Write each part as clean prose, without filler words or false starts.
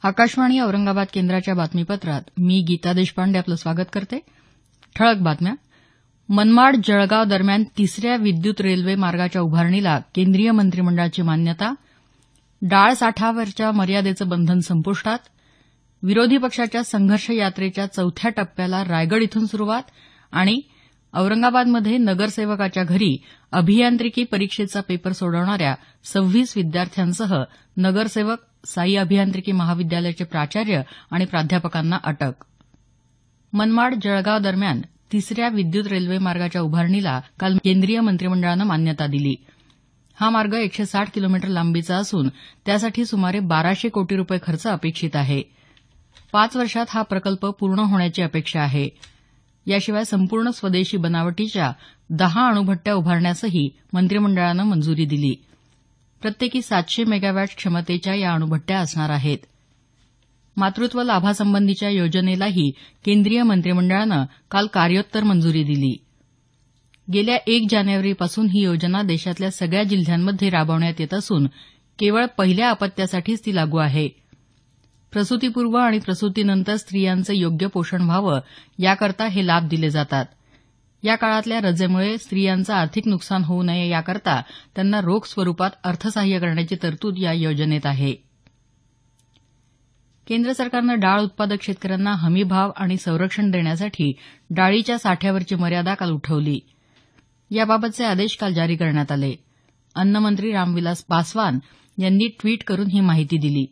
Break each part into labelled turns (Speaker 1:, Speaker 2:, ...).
Speaker 1: आकाशवाणी औरंगाबाद केंद्राच्या बातमीपत्रात मी गीता देशपांडे आपलं स्वागत करते. ठळक बातम्या. मनमाड जळगाव दरम्यान तिसऱ्या विद्युत रेल्वे मार्गाच्या उभारणीला केंद्रीय मंत्रिमंडळाची मान्यता. डाळ साठावरच्या मर्यादेचं बंधन संपुष्टात. विरोधी पक्षाच्या संघर्ष यात्रेच्या चौथ्या टप्प्याला रायगड इथून सुरुवात. आणि औरंगाबादमध्ये नगरसेवकाच्या घरी अभियांत्रिकी परीक्षेचा पेपर सोडवणाऱ्या 26 विद्यार्थ्यांसह नगरसेवक, साई अभियांत्रिकी महाविद्यालयाचे प्राचार्य आणि प्राध्यापकांना अटक. मनमाड जळगाव दरम्यान तिसऱ्या विद्युत रेल्वे मार्गाच्या उभारणीला काल केंद्रीय मंत्रिमंडळानं मान्यता दिली. हा मार्ग 160 किलोमीटर लांबीचा असून त्यासाठी सुमारे 1200 कोटी रुपये खर्च अपेक्षित आहे. 5 वर्षात हा प्रकल्प पूर्ण होण्याची अपेक्षा आहे. याशिवाय संपूर्ण स्वदेशी बनावटीच्या 10 अणुभट्ट्या उभारण्यासही मंत्रिमंडळानं मंजुरी दिली. प्रत्येकी 700 मेगावॅट क्षमतेच्या या अणुभट्ट्या असणार आहेत. मातृत्व लाभासंबंधीच्या योजनेलाही केंद्रीय मंत्रिमंडळानं काल कार्योत्तर मंजुरी दिली. गेल्या 1 जानेवारीपासून ही योजना देशातल्या सगळ्या जिल्ह्यांमध्ये राबवण्यात येत असून केवळ पहिल्या अपत्यासाठीच ती लागू आहे. प्रसूतीपूर्व आणि प्रसूतीनंतर स्त्रियांचं योग्य पोषण व्हावं याकरता हे लाभ दिले जातात. या काळातल्या रजेमुळे स्त्रियांचं आर्थिक नुकसान होऊ नये याकरता त्यांना रोख स्वरूपात अर्थसहाय्य करण्याची तरतूद या योजनेत आहे. केंद्र सरकारनं डाळ उत्पादक शेतकऱ्यांना हमीभाव आणि संरक्षण देण्यासाठी डाळीच्या साठ्यावरची मर्यादा काल उठवली. याबाबतचे आदेश काल जारी करण्यात आले. अन्नमंत्री रामविलास पासवान यांनी ट्वीट करून ही माहिती दिली.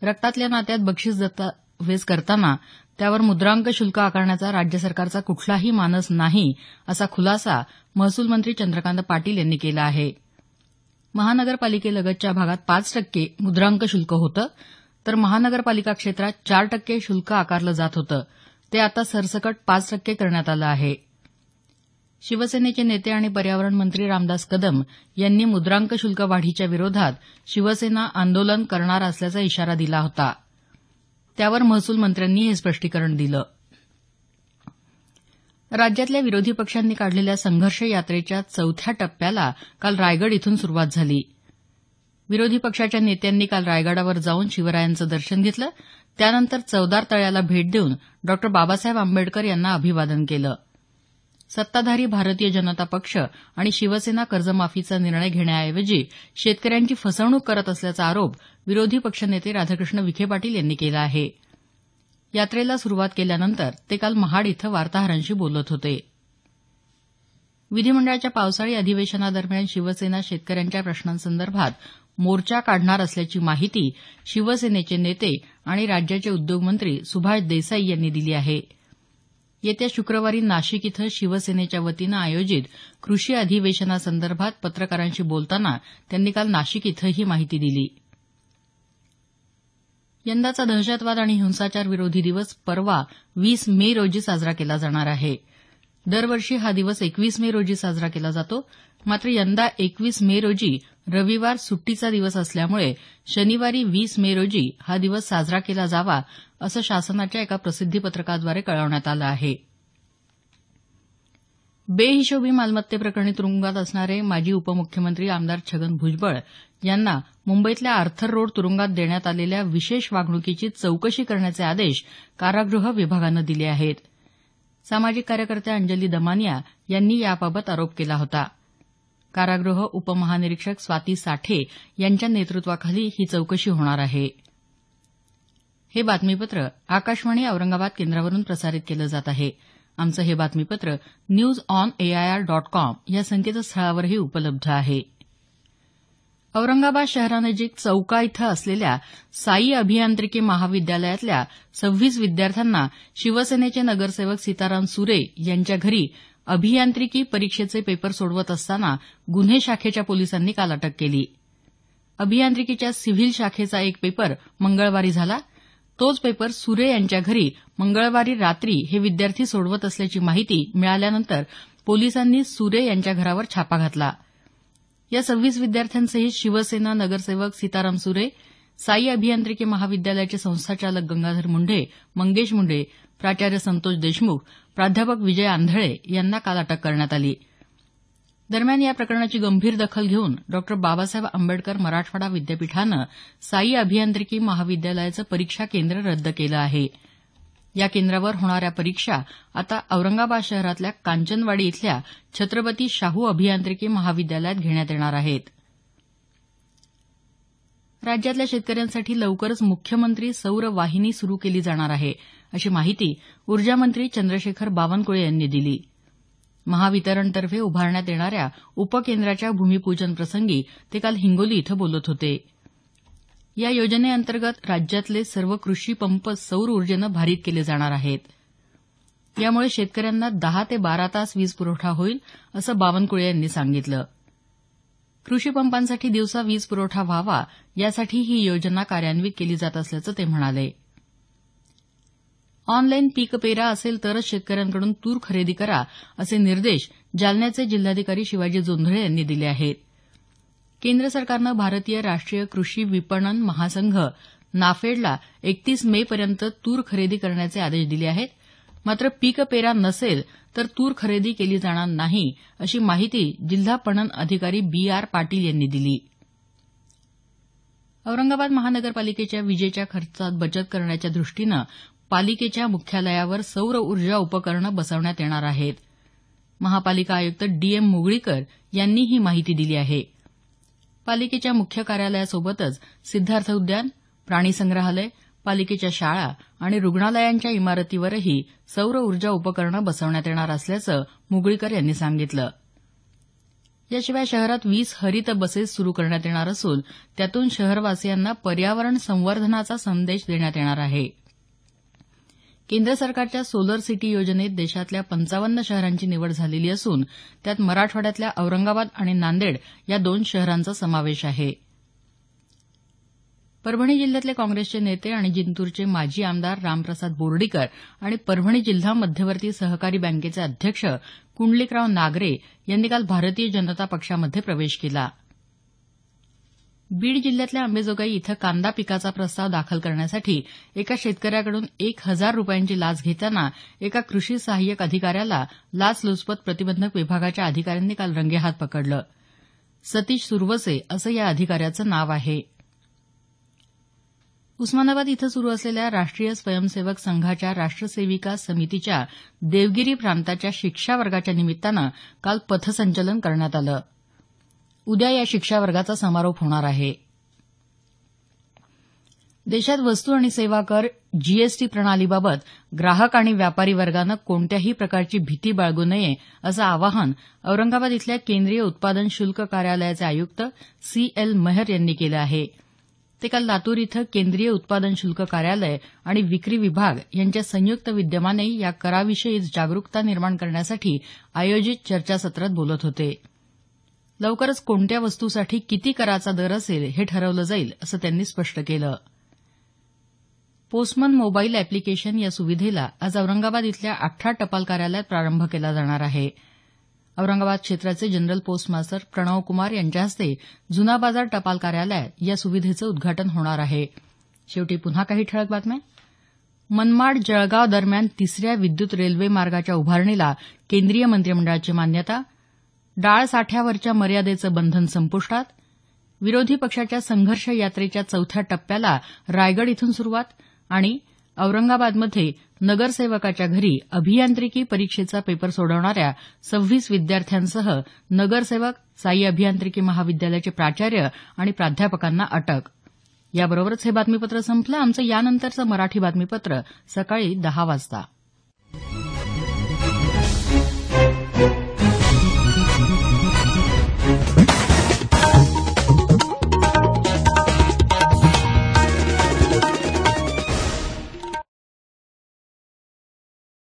Speaker 1: रक्तातल्या नात्यात बक्षीस दस्तावेज करताना त्यावर मुद्रांक शुल्क आकारण्याचा राज्य सरकारचा कुठलाही मानस नाही असा खुलासा महसूल मंत्री चंद्रकांत पाटील यांनी केला आहे. महानगरपालिकेलगतच्या भागात 5% मुद्रांक शुल्क होतं, तर महानगरपालिका क्षेत्रात 4% शुल्क आकारलं जात होतं. ते आता सरसकट 5% करण्यात आलं आहे. शिवसेनेचे नेते आणि पर्यावरण मंत्री रामदास कदम यांनी मुद्रांक शुल्क वाढीच्या विरोधात शिवसेना आंदोलन करणार असल्याचा इशारा दिला होता. त्यावर महसूल मंत्र्यांनी हे स्पष्टीकरण दिलं. राज्यातल्या विरोधी पक्षांनी काढलेल्या संघर्ष यात्रेच्या चौथ्या टप्प्याला काल रायगड इथून सुरुवात झाली. विरोधी पक्षाच्या नेत्यांनी काल रायगडावर जाऊन शिवरायांचं दर्शन घेतलं. त्यानंतर चवदार तळ्याला भेट देऊन डॉ बाबासाहेब आंबेडकर यांना अभिवादन केलं. सत्ताधारी भारतीय जनता पक्ष आणि शिवसेना कर्जमाफीचा निर्णय घेण्याऐवजी शेतकऱ्यांची फसवणूक करत असल्याचा आरोप विरोधी पक्षनेते राधाकृष्ण विखे पाटील यांनी केला आहे. यात्रेला सुरुवात केल्यानंतर ते काल महाड इथं वार्ताहरांशी बोलत होते. विधिमंडळाच्या पावसाळी अधिवेशनादरम्यान शिवसेना शेतकऱ्यांच्या प्रश्नांसंदर्भात मोर्चा काढणार असल्याची माहिती शिवसेनेचे नेते आणि राज्याचे उद्योगमंत्री सुभाष देसाई यांनी दिली आहे. येत्या शुक्रवारी नाशिक इथं शिवसेनेच्या वतीनं आयोजित कृषी अधिवेशनासंदर्भात पत्रकारांशी बोलताना त्यांनी काल नाशिक इथं ही माहिती दिली. यंदाचा दहशतवाद आणि हिंसाचार विरोधी दिवस परवा 20 मे रोजी साजरा केला जाणार आहे. दरवर्षी हा दिवस 21 मे रोजी साजरा केला जातो. मात्र यंदा 21 मे रोजी रविवार सुट्टीचा दिवस असल्यामुळे शनिवारी 20 मे रोजी हा दिवस साजरा केला जावा असं शासनाच्या एका प्रसिद्धीपत्रकाद्वारे कळवण्यात आलं आहे. बेहिशोबी मालमत्तेप्रकरणी तुरुंगात असणारे माजी उपमुख्यमंत्री आमदार छगन भुजबळ यांना मुंबईतल्या आर्थर रोड तुरुंगात देण्यात आलेल्या विशेष वागणुकीची चौकशी करण्याचे आदेश कारागृह विभागानं दिले आहेत. सामाजिक कार्यकर्त्या अंजली दमानिया यांनी याबाबत आरोप केला होता. कारागृह उपमहानिरीक्षक स्वाती साठे यांच्या नेतृत्वाखाली ही चौकशी होणार आहे. हे बातमीपत्र आकाशवाणी औरंगाबाद केंद्रावरून प्रसारित केलं जात आहे. आमचं हे बातमीपत्र newsonair.com या संकेतस्थळावरही उपलब्ध आहे. औरंगाबाद शहरानजीक चौका इथं असलेल्या साई अभियांत्रिकी महाविद्यालयातल्या 26 विद्यार्थ्यांना शिवसेनेचे नगरसेवक सीताराम सुरे यांच्या घरी अभियांत्रिकी परीक्षेचे पेपर सोडवत असताना गुन्हे शाखेच्या पोलिसांनी काल अटक केली. अभियांत्रिकीच्या सिव्हिल शाखेचा एक पेपर मंगळवारी झाला. तोच पेपर सुरे यांच्या घरी मंगळवारी रात्री हे विद्यार्थी सोडवत असल्याची माहिती मिळाल्यानंतर पोलिसांनी सुरे यांच्या घरावर छापा घातला. या 26 विद्यार्थ्यांसहित शिवसेना नगरसेवक सीताराम सुरे, साई अभियांत्रिकी महाविद्यालयाचे संस्थाचालक गंगाधर मुंढे, मंगेश मुंढे, प्राचार्य संतोष देशमुख, प्राध्यापक विजय आंधळे यांना काल अटक करण्यात आली. दरम्यान या प्रकरणाची गंभीर दखल घेऊन डॉ बाबासाहेब आंबेडकर मराठवाडा विद्यापीठानं साई अभियांत्रिकी महाविद्यालयाचं परीक्षा केंद्र रद्द केलं आहे. या केंद्रावर होणाऱ्या परीक्षा आता औरंगाबाद शहरातल्या कांचनवाडी इथल्या छत्रपती शाहू अभियांत्रिकी महाविद्यालयात घेण्यात येणार आहेत. राज्यातल्या शेतकऱ्यांसाठी लवकरच मुख्यमंत्री सौर वाहिनी सुरू केली जाणार आहे, अशी माहिती ऊर्जामंत्री चंद्रशेखर बावनकुळे यांनी दिली. महावितरणतर्फे उभारण्यात येणाऱ्या उपकेंद्राच्या भूमिपूजन प्रसंगी ते काल हिंगोली इथं बोलत होते. या योजनेअंतर्गत राज्यातले सर्व कृषी पंप सौर ऊर्जेनं भारित केले जाणार आहेत. यामुळे शेतकऱ्यांना 10 ते 12 तास वीज पुरवठा होईल, असं बावनकुळे यांनी सांगितलं. कृषी पंपांसाठी दिवसा वीज पुरवठा व्हावा यासाठी ही योजना कार्यान्वित केली जात असल्याचं ते म्हणाले. ऑनलाईन पीक पेरा असेल तरच शेतकऱ्यांकडून तूर खरेदी करा, असे निर्देश जालन्याचे जिल्हाधिकारी शिवाजी जोंधळे यांनी दिले आहेत. केंद्र सरकारनं भारतीय राष्ट्रीय कृषी विपणन महासंघ नाफेडला 31 मे पर्यंत तूर खरेदी करण्याचे आदेश दिले आहेत. मात्र पीक पेरा नसेल तर तूर खरेदी केली जाणार नाही, अशी माहिती जिल्हा पणन अधिकारी BR पाटील यांनी दिली. औरंगाबाद महानगरपालिकेच्या विजेच्या खर्चात बचत करण्याच्या दृष्टीनं पालिकेच्या मुख्यालयावर सौर ऊर्जा उपकरणं बसवण्यात येणार आहेत. महापालिका आयुक्त DM मुगळीकर यांनी ही माहिती दिली आहे. पालिकेच्या मुख्य कार्यालयासोबतच सिद्धार्थ उद्यान, प्राणी संग्रहालय, पालिकेच्या शाळा आणि रुग्णालयांच्या इमारतीवरही सौर ऊर्जा उपकरणं बसवण्यात येणार असल्याचं मुगळीकर यांनी सांगितलं. याशिवाय शहरात 20 हरित बसेस सुरू करण्यात येणार असून त्यातून शहरवासियांना पर्यावरण संवर्धनाचा संदेश देण्यात येणार आहे. केंद्र सरकारच्या सोलर सिटी योजनेत देशातल्या 55 शहरांची निवड झालेली असून त्यात मराठवाड्यातल्या औरंगाबाद आणि नांदेड या 2 शहरांचा समावेश आहे. परभणी जिल्ह्यातले काँग्रेसचे नेते आणि जिंतूरचे माजी आमदार रामप्रसाद बोर्डीकर आणि परभणी जिल्हा मध्यवर्ती सहकारी बँकेचे अध्यक्ष कुंडलिकराव नागरे यांनी काल भारतीय जनता पक्षामध्ये प्रवेश केला. बीड जिल्ह्यातल्या अंबाजोगाई इथं कांदा पिकाचा प्रस्ताव दाखल करण्यासाठी एका शेतकऱ्याकडून 1,000 रुपयांची लाच घेताना एका कृषी सहाय्यक अधिकाऱ्याला लाचलुचपत प्रतिबंधक विभागाच्या अधिकाऱ्यांनी काल रंगेहात पकडलं. सतीश सुरवसे असं या अधिकाऱ्याचं नाव आहे. उस्मानाबाद इथं सुरू असलेल्या राष्ट्रीय स्वयंसेवक संघाच्या राष्ट्रसेविका समितीच्या देवगिरी प्रांताच्या शिक्षा वर्गाच्या निमित्तानं काल पथसंचलन करण्यात आलं. उद्या या शिक्षा वर्गाचा समारोप होणार आहे. देशात वस्तू आणि सेवा कर GST प्रणालीबाबत ग्राहक आणि व्यापारी वर्गानं कोणत्याही प्रकारची भीती बाळगू नये असं आवाहन औरंगाबाद इथल्या केंद्रीय उत्पादन शुल्क कार्यालयाचे आयुक्त CL मेहर यांनी केलं आहे. ते काल लातूर इथं केंद्रीय उत्पादन शुल्क कार्यालय आणि विक्री विभाग यांच्या संयुक्त विद्यमाने या कराविषयी जागरूकता निर्माण करण्यासाठी आयोजित चर्चासत्रात बोलत होते. लवकरच कोणत्या वस्तूसाठी किती कराचा दर असेल हे ठरवलं जाईल, असं त्यांनी स्पष्ट केलं. पोस्टमन मोबाईल अॅप्लिकेशन या सुविधेला आज औरंगाबाद इथल्या 18 टपाल कार्यालयात प्रारंभ केला जाणार आहे. औरंगाबाद क्षेत्राचे general post master Pranav Kumar यांच्या हस्ते जुना बाजार टपाल कार्यालयात या सुविधेचं उद्घाटन होणार आहे. शेवटी पुन्हा काही ठळक बातम्या. मनमाड जळगाव दरम्यान 3ऱ्या विद्युत रेल्वे मार्गाच्या उभारणीला केंद्रीय मंत्रिमंडळाची मान्यता. डाळ साठ्यावरच्या मर्यादेचं बंधन संपुष्टात. विरोधी पक्षाच्या संघर्ष यात्रेच्या 4थ्या टप्प्याला रायगड इथून सुरुवात. आणि औरंगाबादमध्ये नगरसेवकाच्या घरी अभियांत्रिकी परीक्षेचा पेपर सोडवणाऱ्या 26 विद्यार्थ्यांसह नगरसेवक, साई अभियांत्रिकी महाविद्यालयाचे प्राचार्य आणि प्राध्यापकांना अटक. याबरोबरच हे बातमीपत्र संपलं. आमचं यानंतरचं मराठी बातमीपत्र सकाळी 10 वाजता.